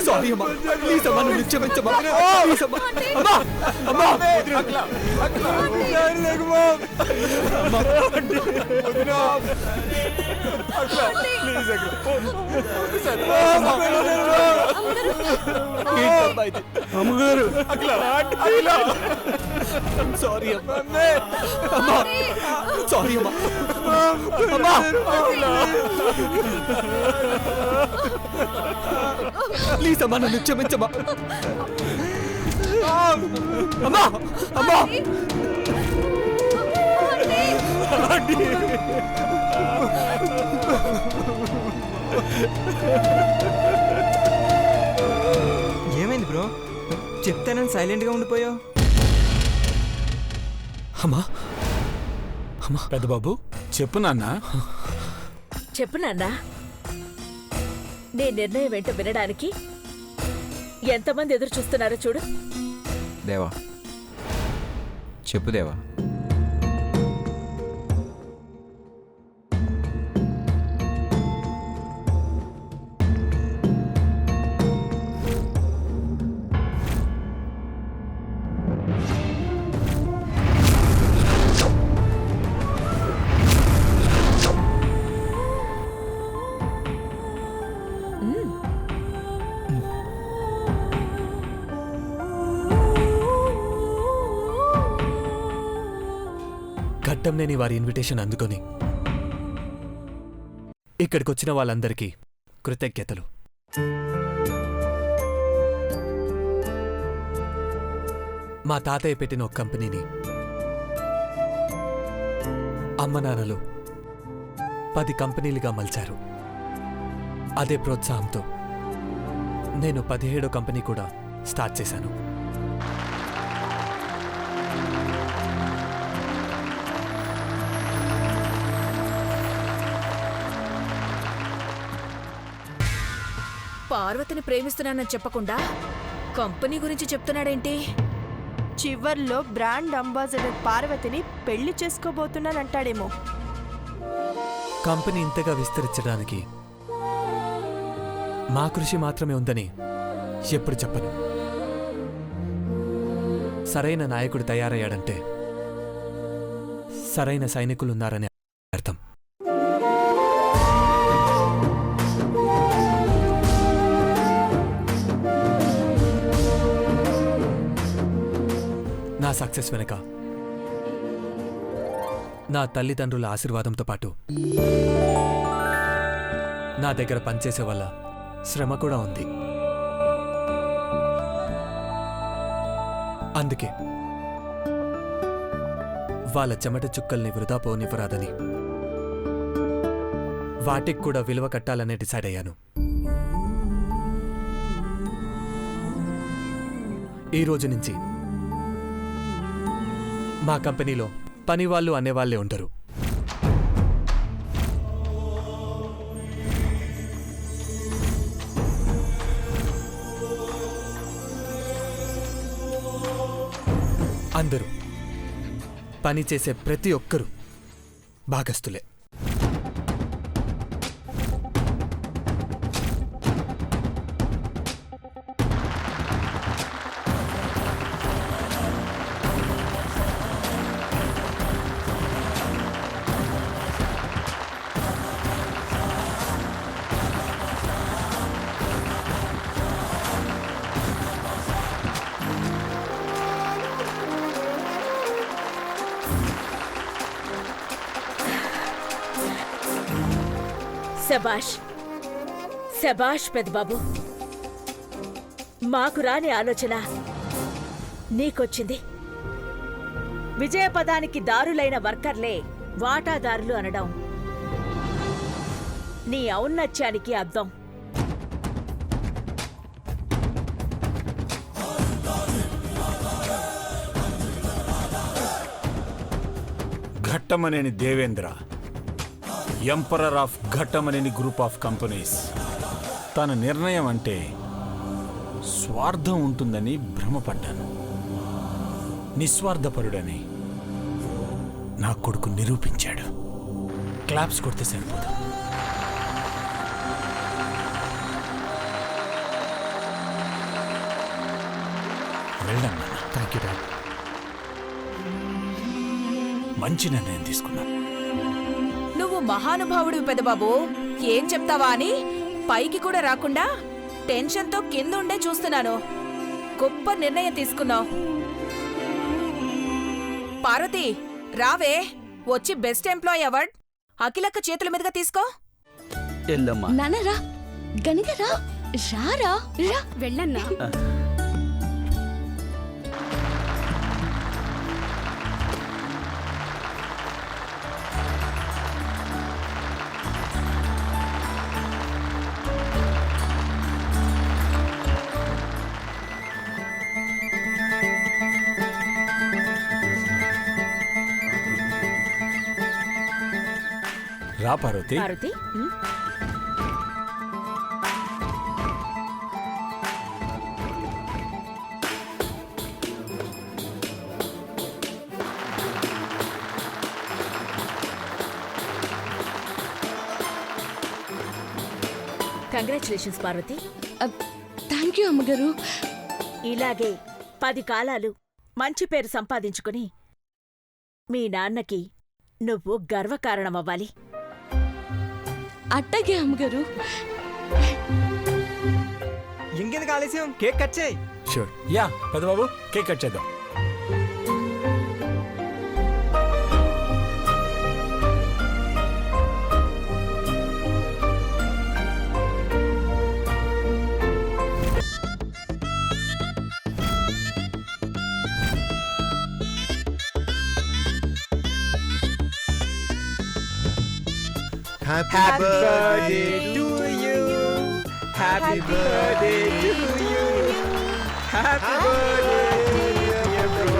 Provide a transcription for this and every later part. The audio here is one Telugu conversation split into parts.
సారీ అమ్మా, ప్లీజ్ అమ్మా, నువ్వు క్షమించమ్మా, ప్లీజ్ అమ్మా. అమ్మా అమ్మగారు, సారీ అమ్మా, అమ్మా సారీ అమ్మా, అమ్మా ప్లీజ్ అమ్మా, నన్ను క్షమించమ్మా. అమ్మా అమ్మా ఏమైంది బ్రో? చెప్తానని సైలెంట్ గా ఉండిపోయావు. అమ్మా అమ్మా. పెద్దబాబు చెప్పు నాన్న. చెప్పు నాన్న. నీ నిర్ణయం ఏంటో వినడానికి ఎంతమంది ఎదురు చూస్తున్నారో చూడు. దేవా చెప్పు దేవా. ఘట్టంనేని వారి ఇన్విటేషన్ అందుకొని ఇక్కడికొచ్చిన వాళ్ళందరికీ కృతజ్ఞతలు. మా తాతయ్య పెట్టిన ఒక కంపెనీని అమ్మ నాన్నలు 10 కంపెనీలుగా మలిచారు. అదే ప్రోత్సాహంతో నేను 17వ కంపెనీ కూడా స్టార్ట్ చేశాను. పార్వతిని ప్రేమిస్తున్నానని చెప్పకుండా కంపెనీ గురించి చెప్తున్నాడేంటి? చివర్లో బ్రాండ్ అంబాసిడర్ పార్వతిని పెళ్లి చేసుకోబోతున్నానంటాడేమో. కంపెనీ ఇంతగా విస్తరించడానికి మా కృషి మాత్రమే ఉందని ఎప్పుడు చెప్పను. సరైన నాయకుడు తయారయ్యాడంటే సరైన సైనికులున్నారని అర్థం. నా సక్సెస్ వెనుక నా తల్లిదండ్రుల ఆశీర్వాదంతో పాటు నా దగ్గర పనిచేసే వాళ్ళ శ్రమ కూడా ఉంది. అందుకే వాళ్ళ చెమట చుక్కల్ని వృధా పోనివ్వరాదని వాటికి కూడా విలువ కట్టాలనే డిసైడ్ అయ్యాను. ఈ రోజు నుంచి మా కంపెనీలో పనివాళ్ళు అనేవాళ్లే ఉండరు. అందరూ పనిచేసే ప్రతి ఒక్కరూ భాగస్తులే. శబాష్ శబాష్ పెద్దబాబు. మాకు రాని ఆలోచన నీకొచ్చింది. విజయపదానికి దారులైన వర్కర్లే వాటాదారులు అనడం నీ ఔన్నత్యానికి అర్థం. Ghattamaneni Devendra, emperor of Ghattamaneni group of companies. తన నిర్ణయం అంటే స్వార్థం ఉంటుందని భ్రమపడ్డాను. నిస్వార్థపరుడని నా కొడుకు నిరూపించాడు. క్లాప్స్ కొడితే సరిపోదు. వెళ్ళమ్మా. Thank you dad. మంచి నిర్ణయం తీసుకున్నాను. నువ్వు మహానుభావుడివి పెదబాబు, ఏం చెప్తావా అని పైకి కూడా రాకుండా టెన్షన్తో కింద ఉండే చూస్తున్నాను. గొప్ప నిర్ణయం తీసుకున్నావు. పార్వతి రావే, వచ్చి బెస్ట్ ఎంప్లాయీ అవార్డ్ అఖిలక్క చేతుల మీదుగా తీసుకో. ఎల్లమ్మా. నానరా గనిగరా రారా రా వెళ్ళన్నా. రా Parvati. Parvati congratulations Parvati. Thank you అమ్మగారు. ఇలాగే 10 కాలాలు మంచి పేరు సంపాదించుకుని మీ నాన్నకి నువ్వు గర్వకారణమవ్వాలి. అట్టగే అమ్మగారు. ఇంకెందుకు ఆలస్యం, కేక్ కట్ చేయి. షూర్. యా పెద్దబాబు, కేక్ కట్ చేద్దాం. Happy birthday to you. Happy birthday to you. Happy birthday dear bro.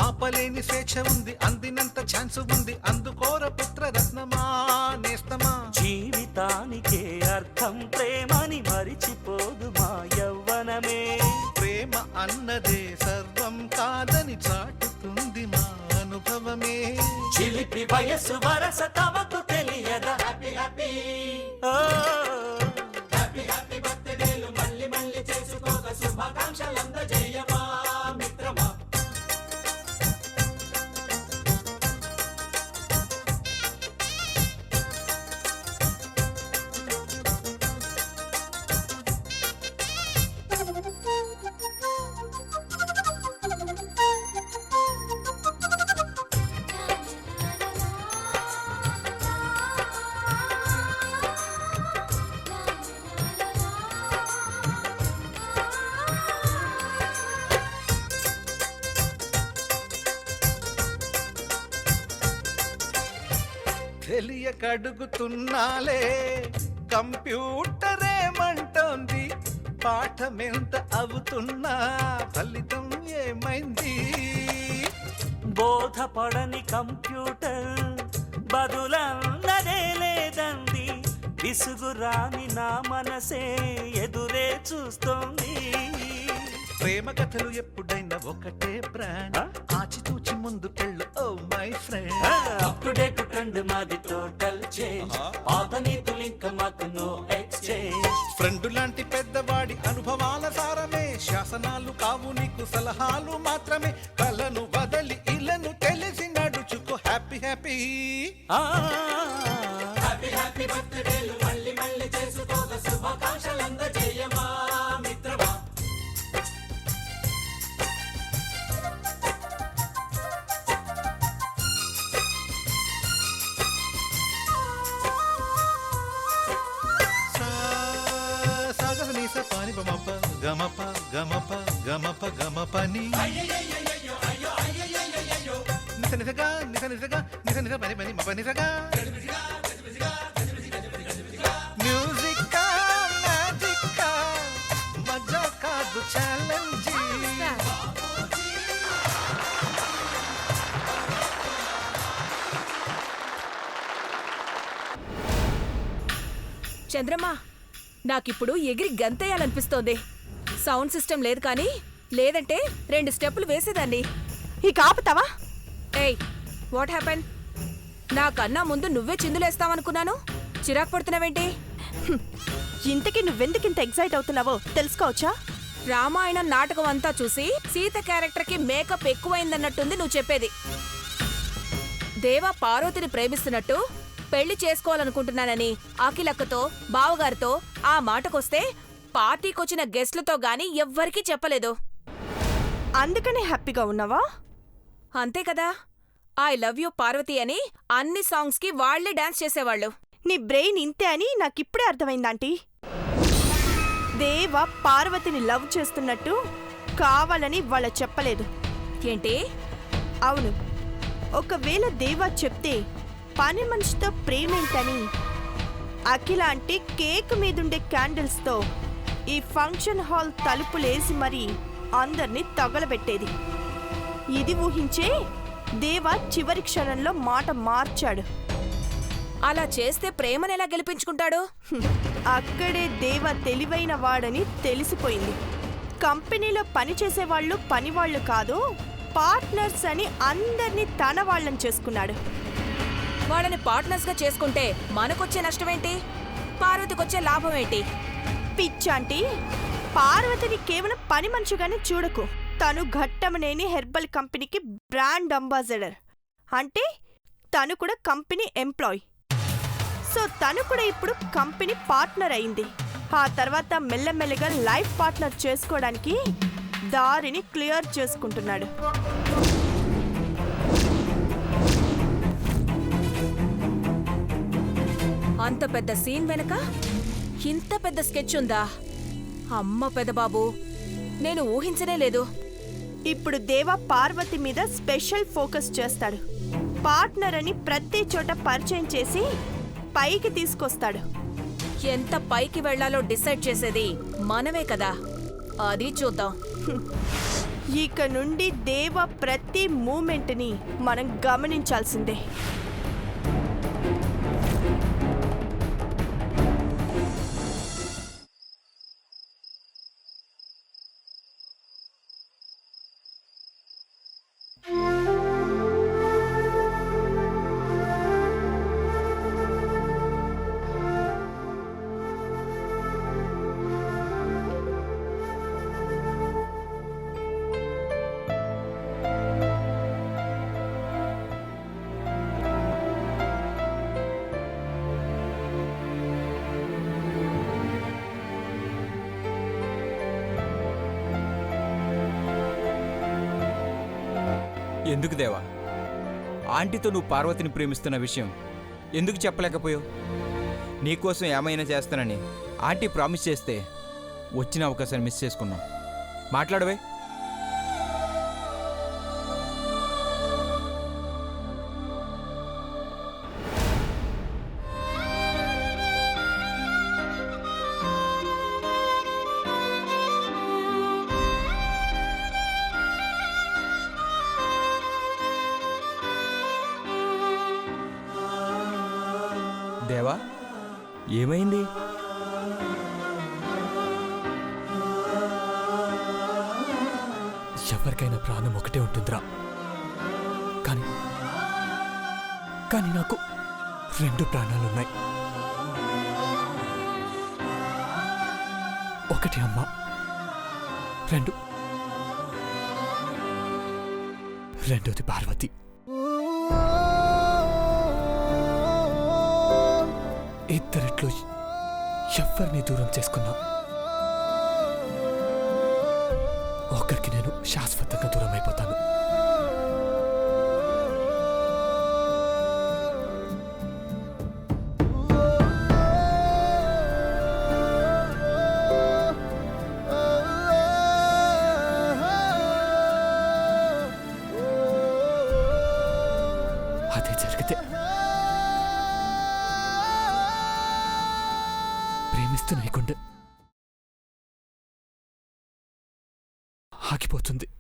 ఆపలేని స్వేచ్ఛ ఉంది, అందినంత ఛాన్స్ ఉంది, అందుకోర పుత్రరత్నమా నేస్తమా. జీవితానికే అర్థం ప్రేమని మరిచిపోదు మా యవ్వనమే. ప్రేమ అన్నదే సర్వం కాదని చాటుతుంది మా అనుభవమే. చిలిపి వయసు వరస తమకు తెలియదా. హ్యాపీ హ్యాపీ హ్యాపీ హ్యాపీ బర్త్డేలు మళ్ళీ మళ్ళీ చేసుకోక శుభాకాంక్షలందజేయమా మిత్రమా. కడుగుతున్నాలే కంప్యూటర్ ఏమంటోంది పాఠమెంత అవుతున్నా ఫలితం ఏమైంది బోధపడని కంప్యూటర్ బదులన్నదే లేదంది విసుగురాని నా మనసే ఎదురే చూస్తోంది ప్రేమ కథలు ఎప్పుడైనా ఒకటే బ్రాండ్ ఆచితూచి ముందుకెళ్ళు oh my friend up to date trend మాది టోటల్ చేంజ్ పాత నీతులు ఇంకా మాకు నో ఎక్స్చేంజ్ ఫ్రెండ్ లాంటి పెద్దవాడి అనుభవాల సారమే శాసనాలు కావు నీకు సలహాలు మాత్రమే కలను వదలి ఇలను తెలిసి నడుచుకో హ్యాపీ హ్యాపీ హ్యాపీ హ్యాపీ బర్త్డేలు మళ్ళీ మళ్ళీ చేసుకోగ శుభాకాంక్షలు అందజేయమా మిత్రమా సాగనీస పాని బమప గమప గమప గమప గమపని నిస నిసగా నిస నిసగా నిస నిస పని పని మప నిసగా మ్యూజిక్ మ్యాజిక్ మజా కాదు ఛాలెంజ్ చంద్రమా నాకిప్పుడు ఎగిరి గంతేయాలనిపిస్తోంది. సౌండ్ సిస్టమ్ లేదు కానీ లేదంటే 2 స్టెప్పులు వేసేదాన్ని. ఇక ఆపుతావా? ఏయ్ వాట్ హ్యాపెన్? నాకన్నా ముందు నువ్వే చిందులేస్తావనుకున్నాను. చిరాకు పడుతున్నావేంటి? ఇంతకీ నువ్వెందుకింత ఎగ్జైట్ అవుతున్నావో తెలుసుకోవచ్చా? రామాయణం నాటకం అంతా చూసి సీత క్యారెక్టర్కి మేకప్ ఎక్కువైందన్నట్టుంది నువ్వు చెప్పేది. దేవా పార్వతిని ప్రేమిస్తున్నట్టు పెళ్లి చేసుకోవాలనుకుంటున్నానని అఖిలక్కతో బావగారితో ఆ మాటకొస్తే పార్టీకొచ్చిన గెస్ట్లతో గాని ఎవ్వరికీ చెప్పలేదు. అందుకనే హ్యాపీగా ఉన్నావా? అంతే కదా. ఐ లవ్ యూ పార్వతి అని అన్ని సాంగ్స్కి వాళ్లే డాన్స్ చేసేవాళ్ళు. నీ బ్రెయిన్ ఇంతే అని నాకిప్పుడే అర్థమైందాంటీ. దేవ పార్వతిని లవ్ చేస్తున్నట్టు కావాలని వాళ్ళ చెప్పలేదు. ఏంటి? అవును, ఒకవేళ దేవా చెప్తే పని మనిషితో ప్రేమేంటని అఖిల అంటే కేక్ మీదుండే క్యాండిల్స్తో ఈ ఫంక్షన్ హాల్ తలుపులేసి మరీ అందర్నీ తగలబెట్టేది. ఇది ఊహించే దేవా చివరి క్షణంలో మాట మార్చాడు. అలా చేస్తే ప్రేమనెలా గెలిపించుకుంటాడు? అక్కడే దేవ తెలివైన వాడని తెలిసిపోయింది. కంపెనీలో పనిచేసేవాళ్ళు పనివాళ్లు కాదు, పార్ట్నర్స్ అని అందర్నీ తన వాళ్ళని చేసుకున్నాడు. వాళ్ళని పార్ట్నర్స్గా చేసుకుంటే మనకొచ్చే నష్టమేంటి? పార్వతికొచ్చే లాభమేంటి? పిచ్చాంటి, పార్వతిని కేవలం పని మనిషిగానే చూడకు. తను ఘట్టమనేని హెర్బల్ కంపెనీకి బ్రాండ్ అంబాసిడర్. అంటే తను కూడా కంపెనీ ఎంప్లాయ్. సో తను కూడా ఇప్పుడు కంపెనీ పార్ట్నర్ అయింది. ఆ తర్వాత మెల్లమెల్లగా లైఫ్ పార్ట్నర్ చేసుకోవడానికి దారిని క్లియర్ చేసుకుంటున్నాడు. అంత పెద్ద సీన్ వెనక ఇంత పెద్ద స్కెచ్ ఉందా? అమ్మ పెదబాబు, నేను ఊహించనే లేదు. ఇప్పుడు దేవా పార్వతి మీద స్పెషల్ ఫోకస్ చేస్తాడు. పార్ట్నర్ అని ప్రతి చోట పరిచయం చేసి పైకి తీసుకొస్తాడు. ఎంత పైకి వెళ్లాలో డిసైడ్ చేసేది మనమే కదా, అది చూద్దాం. ఇక నుండి దేవా ప్రతి మూమెంట్ని మనం గమనించాల్సిందే. ఎందుకు దేవా ఆంటీతో నువ్వు పార్వతిని ప్రేమిస్తున్న విషయం ఎందుకు చెప్పలేకపోయావు? నీకోసం ఏమైనా చేస్తానని ఆంటీ ప్రామిస్ చేస్తే వచ్చిన అవకాశాన్ని మిస్ చేసుకున్నావు. మాట్లాడవే. ఏమైంది? ఎవరికైనా ప్రాణం ఒకటే ఉంటుందిరా, కానీ కానీ నాకు 2 ప్రాణాలున్నాయి. ఒకటి అమ్మ, రెండోది పార్వతి. ఇద్దరిట్లో ఎవరిని దూరం చేసుకున్నా ఒకరికి నేను శాశ్వతంగా దూరం అయిపోతాను. అదే జరిగితే ప్రేమిస్తున్న ఈ గుండె ఆగిపోతుందిరా.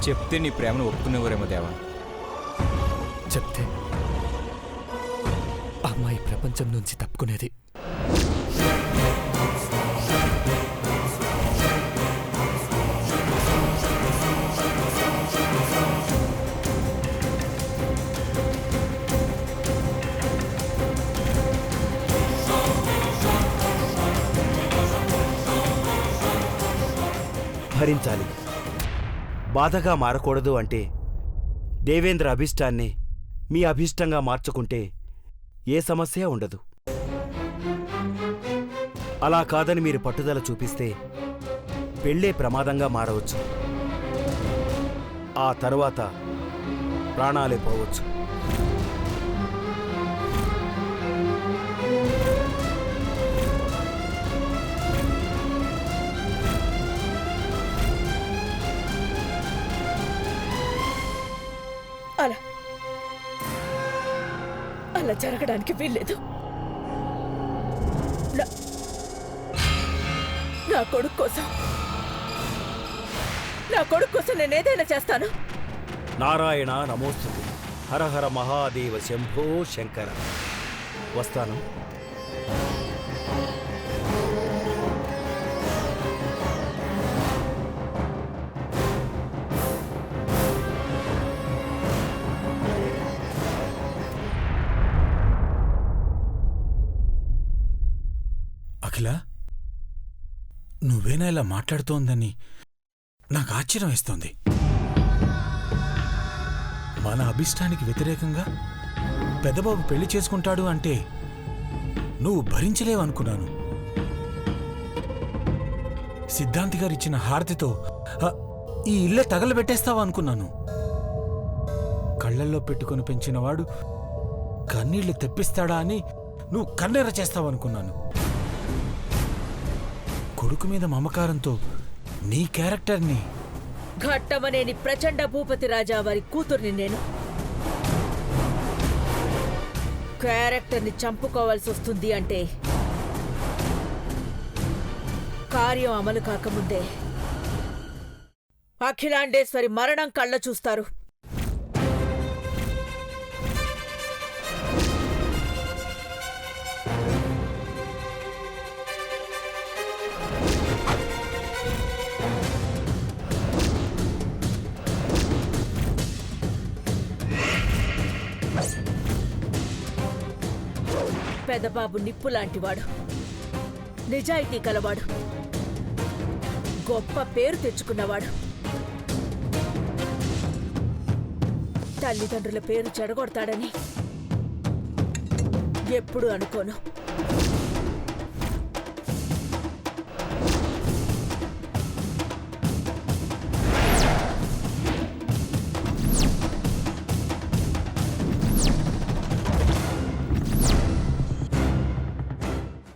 చెప్తే నీ ప్రేమను ఒప్పుకునేవారేమో దేవా. చెప్తే అమ్మాయి ప్రపంచం నుంచి తప్పుకునేది. భరించాలి. బాధగా మారకూడదు అంటే దేవేంద్ర అభిష్టాన్ని మీ అభిష్టంగా మార్చుకుంటే ఏ సమస్య ఉండదు. అలా కాదని మీరు పట్టుదల చూపిస్తే పెళ్ళే ప్రమాదంగా మారవచ్చు. ఆ తరువాత ప్రాణాలే పోవచ్చు. అలా జరగడానికి వీల్లేదు. నా కొడుకు కోసం నేను ఏదైనా చేస్తాను. నారాయణ నమోస్తుతే. హర హర మహాదేవ శంభో శంకర. వస్తాను. అఖిల, నువ్వేనా ఇలా మాట్లాడుతోందని నాకు ఆశ్చర్యం వేస్తోంది. మన అభిష్టానికి వ్యతిరేకంగా పెద్దబాబు పెళ్లి చేసుకుంటాడు అంటే నువ్వు భరించలేవనుకున్నాను. సిద్ధాంతి గారిచ్చిన హారతితో ఈ ఇల్లే తగలబెట్టేస్తావా అనుకున్నాను. కళ్ళల్లో పెట్టుకుని పెంచినవాడు కన్నీళ్లు తెప్పిస్తాడా అని నువ్వు కన్నెర చేస్తావనుకున్నాను. కొడుకు మీద మమకారంతో నీ క్యారెక్టర్ని ఘట్టమనేని ప్రచండ భూపతి రాజా వారి కూతుర్ని నేను. క్యారెక్టర్ని చంపుకోవాల్సి వస్తుంది అంటే కార్యం అమలు కాకముందే అఖిలాండేశ్వరి మరణం కళ్ళ చూస్తారు. పెదబాబు నిప్పు లాంటివాడు, నిజాయితీ కలవాడు, గొప్ప పేరు తెచ్చుకున్నవాడు. తల్లిదండ్రుల పేరు చెడగొడతాడని ఎప్పుడూ అనుకోను.